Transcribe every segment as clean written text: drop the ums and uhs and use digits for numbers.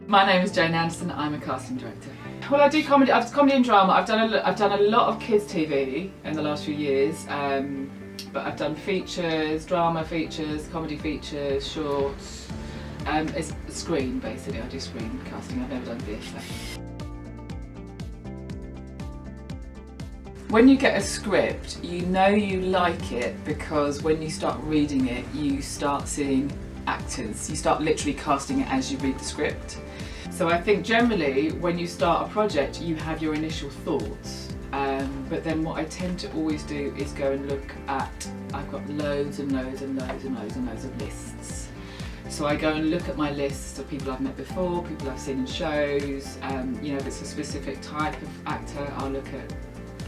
My name is Jane Anderson. I'm a casting director. Well, I do comedy. I've comedy and drama. I've done a lot of kids TV in the last few years, but I've done features, drama features, comedy features, shorts. It's screen basically. I do screen casting. I've never done VFX. When you get a script, you know you like it because when you start reading it, you start seeing actors. You start literally casting it as you read the script. So I think generally when you start a project, you have your initial thoughts. But then what I tend to always do is go and look at, I've got loads and loads and loads and loads and loads of lists. So I go and look at my lists of people I've met before, people I've seen in shows. If it's a specific type of actor, I'll look at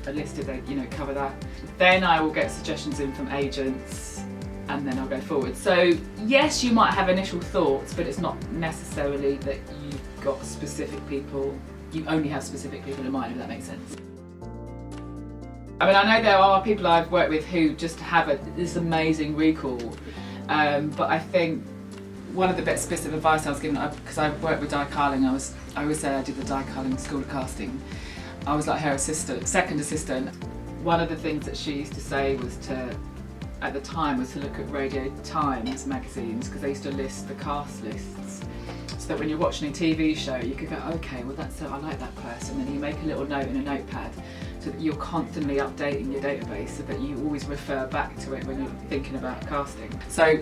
a list if they cover that. Then I will get suggestions in from agents and then I'll go forward. So yes, you might have initial thoughts, but it's not necessarily that you've got specific people, you only have specific people in mind, if that makes sense. I mean, I know there are people I've worked with who just have this amazing recall, but I think one of the best bits of advice I was given, because I worked with Di Carling, I always say I did the Di Carling School of Casting. I was like her second assistant. One of the things that she used to say was at the time, was to look at Radio Times magazines, because they used to list the cast lists. So that when you're watching a TV show, you could go, okay, well I like that person, and you make a little note in a notepad so that you're constantly updating your database so that you always refer back to it when you're thinking about casting. So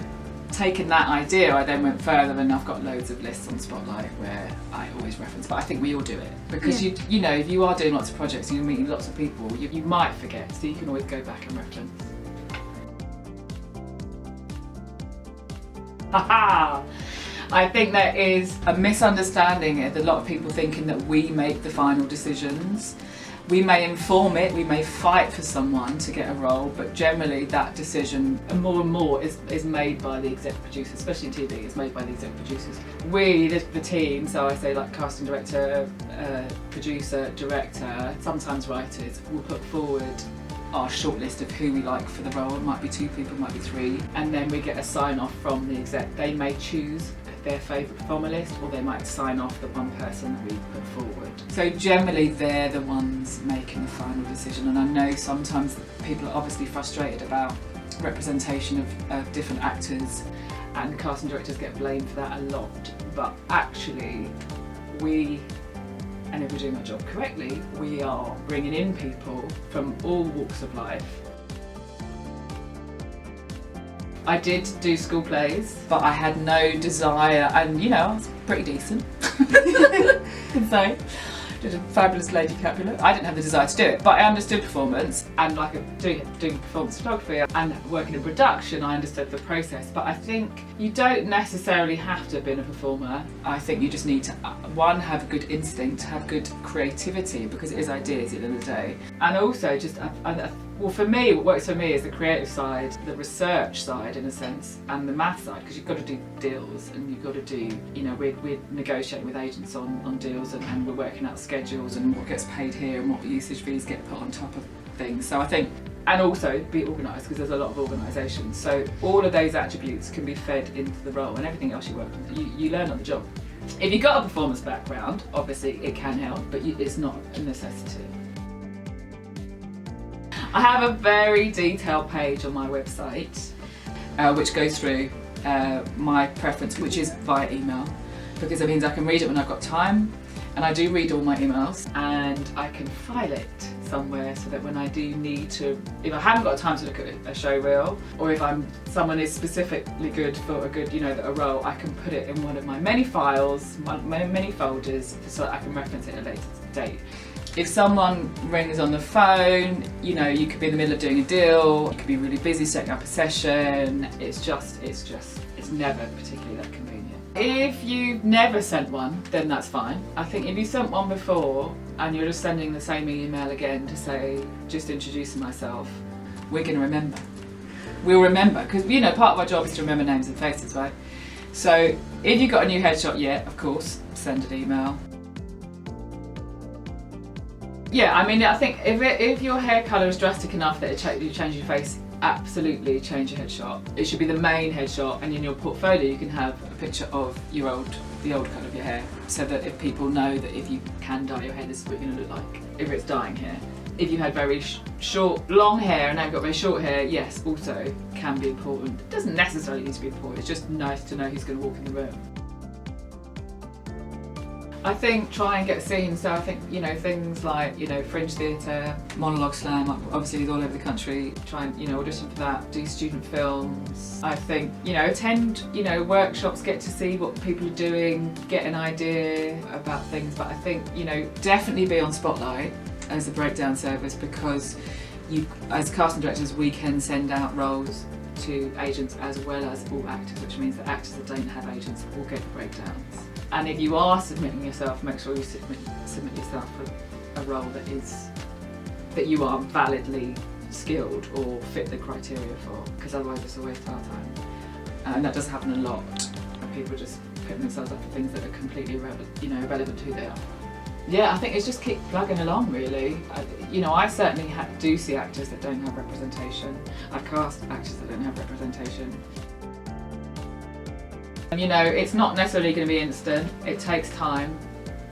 taking that idea, I then went further and I've got loads of lists on Spotlight where I always reference, but I think we all do it. Because if you are doing lots of projects and you're meeting lots of people, you might forget, so you can always go back and reference. Haha! I think there is a misunderstanding of a lot of people thinking that we make the final decisions. We may inform it, we may fight for someone to get a role, but generally that decision, and more is made by the exec producer, especially in TV, it's made by the exec producers. We, the team, so I say like casting director, producer, director, sometimes writers, will put forward our shortlist of who we like for the role. It might be 2 people, it might be 3, and then we get a sign off from the exec. They may choose their favourite performer list, or they might sign off the one person that we put forward. So generally they're the ones making the final decision, and I know sometimes people are obviously frustrated about representation of different actors, and casting directors get blamed for that a lot, but actually and if we're doing our job correctly, we are bringing in people from all walks of life. I did do school plays, but I had no desire, and I was pretty decent. So, did a fabulous Lady Capulet. I didn't have the desire to do it, but I understood performance, and doing performance photography and working in production, I understood the process. But I think you don't necessarily have to have been a performer. I think you just need to, one, have a good instinct, have good creativity, because it is ideas at the end of the day. And also just, well, for me, what works for me is the creative side, the research side in a sense, and the math side, because you've got to do deals, and you've got to do, we're negotiating with agents on deals, and we're working out schedules and what gets paid here and what usage fees get put on top of things. So I think, and also be organised, because there's a lot of organisations. So all of those attributes can be fed into the role, and everything else you work on, you learn on the job. If you've got a performance background, obviously it can help, but it's not a necessity. I have a very detailed page on my website which goes through my preference, which is via email, because it means I can read it when I've got time, and I do read all my emails, and I can file it somewhere so that when I do need to, if I haven't got time to look at a show reel, or if someone is specifically good for a role, I can put it in one of my many files, many folders, so that I can reference it at a later date. If someone rings on the phone, you could be in the middle of doing a deal, you could be really busy setting up a session, it's never particularly that convenient. If you've never sent one, then that's fine. I think if you sent one before and you're just sending the same email again to say, just introducing myself, we're going to remember. We'll remember, because part of our job is to remember names and faces, right? So if you've got a new headshot yet, of course, send an email. Yeah, I mean, I think if your hair colour is drastic enough that you change your face, absolutely change your headshot. It should be the main headshot, and in your portfolio you can have a picture of your old the old cut of your hair, so that if people know that if you can dye your hair, this is what you're going to look like if it's dyeing hair. If you had very short, long hair and now you've got very short hair, yes, also can be important. It doesn't necessarily need to be important, it's just nice to know who's going to walk in the room. I think try and get seen, so I think, you know, things like, you know, Fringe Theatre, Monologue Slam, obviously all over the country, try and, you know, audition for that, do student films. I think, you know, attend, you know, workshops, get to see what people are doing, get an idea about things, but I think, you know, definitely be on Spotlight as a breakdown service, because you, as casting directors, we can send out roles to agents as well as all actors, which means that actors that don't have agents will get the breakdowns. And if you are submitting yourself, make sure you submit yourself for a role that you are validly skilled or fit the criteria for, because otherwise it's a waste of our time. And that does happen a lot. People just putting themselves up for things that are completely irrelevant to who they are. Yeah, I think it's just keep plugging along, really. You know, I certainly do see actors that don't have representation. I cast actors that don't have representation. And you know, it's not necessarily going to be instant, it takes time.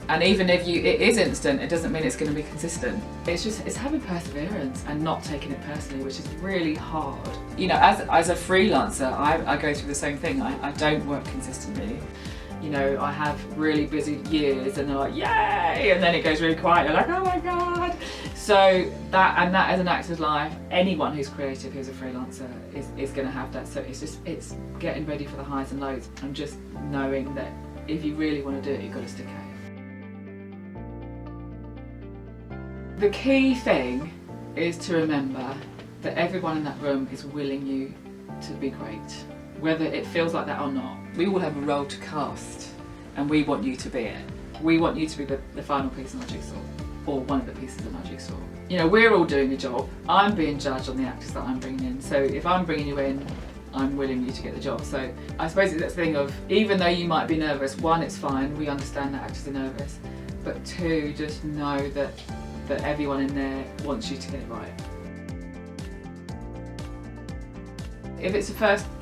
And even if it is instant, it doesn't mean it's going to be consistent. It's having perseverance and not taking it personally, which is really hard. You know, as a freelancer, I go through the same thing. I don't work consistently. You know, I have really busy years and they're like, yay! And then it goes really quiet, you're like, oh my God! So that as an actor's life, anyone who's creative, who's a freelancer, is going to have that. So it's getting ready for the highs and lows and just knowing that if you really want to do it, you've got to stick at it. The key thing is to remember that everyone in that room is willing you to be great, whether it feels like that or not. We all have a role to cast and we want you to be it. We want you to be the final piece in our jigsaw, or one of the pieces in our jigsaw. You know, we're all doing a job. I'm being judged on the actors that I'm bringing in, so if I'm bringing you in, I'm willing you to get the job. So I suppose it's that thing of, even though you might be nervous, one, it's fine, we understand that actors are nervous, but two, just know that everyone in there wants you to get it right. If it's a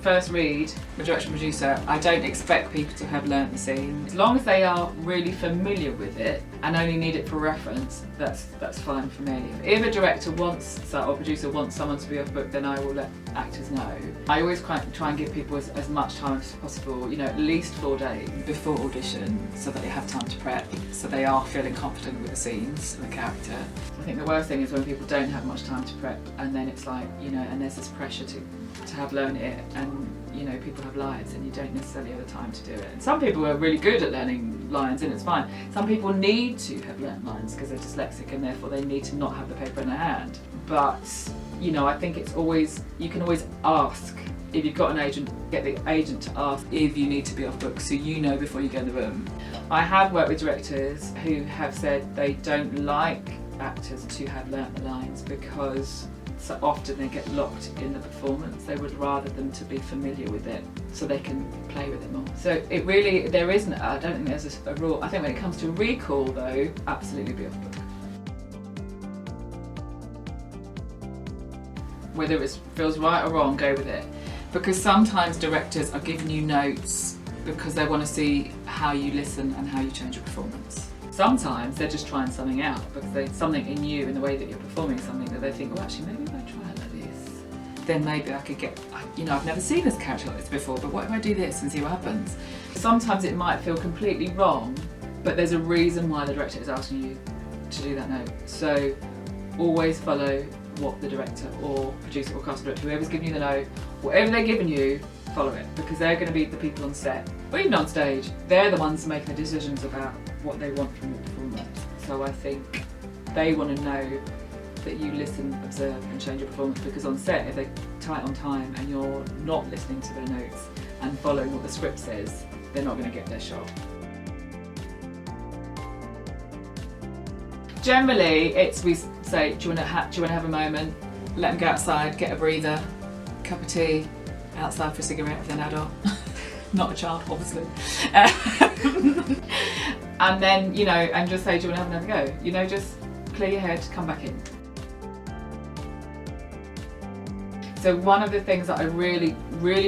first read, a director and producer, I don't expect people to have learnt the scene. As long as they are really familiar with it and only need it for reference, that's fine for me. If a director wants, or producer wants someone to be off book, then I will let actors know. I always try and give people as much time as possible, you know, at least 4 days before audition, so that they have time to prep, so they are feeling confident with the scenes and the character. I think the worst thing is when people don't have much time to prep, and then it's like, you know, and there's this pressure to have learned it, and you know, people have lines and you don't necessarily have the time to do it. And some people are really good at learning lines and it's fine. Some people need to have learned lines because they're dyslexic and therefore they need to not have the paper in their hand. But you know, I think it's always, you can always ask. If you've got an agent, get the agent to ask if you need to be off book, so you know before you go in the room. I have worked with directors who have said they don't like actors to have learnt the lines because so often they get locked in the performance. They would rather them to be familiar with it so they can play with it more. So it really, there isn't, I don't think there's a rule. I think when it comes to recall though, absolutely be off book. Whether it feels right or wrong, go with it. Because sometimes directors are giving you notes because they want to see how you listen and how you change your performance. Sometimes they're just trying something out because there's something in you, in the way that you're performing something, that they think, well actually maybe if I try it like this, then maybe I could get, you know, I've never seen this character like this before, but what if I do this and see what happens? Sometimes it might feel completely wrong, but there's a reason why the director is asking you to do that note. So always follow what the director or producer or casting director, whoever's giving you the note, whatever they're giving you, follow it, because they're going to be the people on set, or even on stage. They're the ones making the decisions about what they want from the performance. So I think they want to know that you listen, observe and change your performance, because on set, if they're tight on time and you're not listening to their notes and following what the script says, they're not going to get their shot. Generally, we say, do you want to have a moment? Let them go outside, get a breather, cup of tea, outside for a cigarette if they're an adult. Not a child, obviously. And then, you know, and just say, do you want to have another go? You know, just clear your head, come back in. So one of the things that I really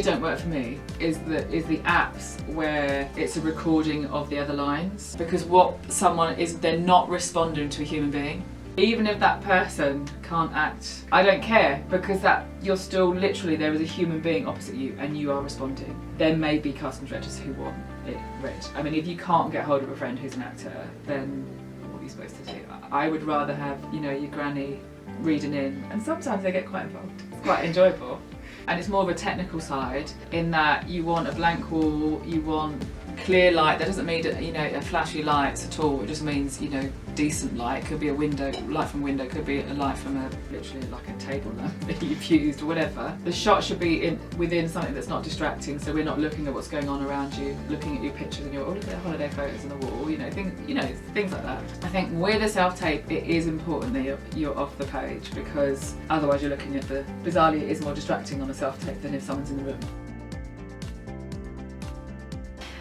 don't work for me is the apps where it's a recording of the other lines, because what someone is, they're not responding to a human being. Even if that person can't act, I don't care, because that you're still literally, there is a human being opposite you and you are responding. There may be casting directors who want it read. I mean, if you can't get hold of a friend who's an actor, then what are you supposed to do? I would rather have, you know, your granny reading in, and sometimes they get quite involved. It's quite enjoyable. And it's more of a technical side in that you want a blank wall, you want clear light. That doesn't mean, you know, a flashy lights at all. It just means, you know, decent light. Could be a window, light from a window, could be a light from a, literally like a table lamp that you've used or whatever. The shot should be within something that's not distracting, so we're not looking at what's going on around you, looking at your pictures and your, oh, look at the holiday photos on the wall, you know, things like that. I think with a self-tape, it is important that you're off the page, because otherwise you're looking at bizarrely it is more distracting on a self-tape than if someone's in the room.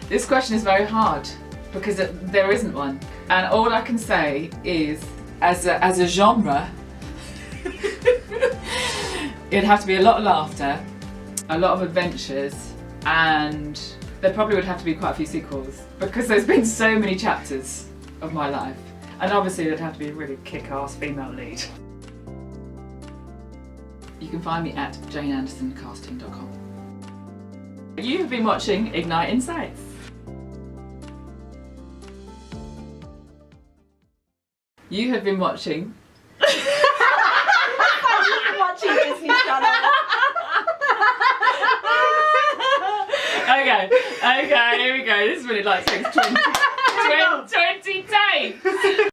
This question is very hard because there isn't one, and all I can say is, as a genre, it'd have to be a lot of laughter, a lot of adventures, and there probably would have to be quite a few sequels, because there's been so many chapters of my life, and obviously there'd have to be a really kick-ass female lead. You can find me at janeandersoncasting.com. You have been watching Ignite Insights. You have been watching. Watching Disney Channel. Okay, here we go. This is what it like takes 20 takes.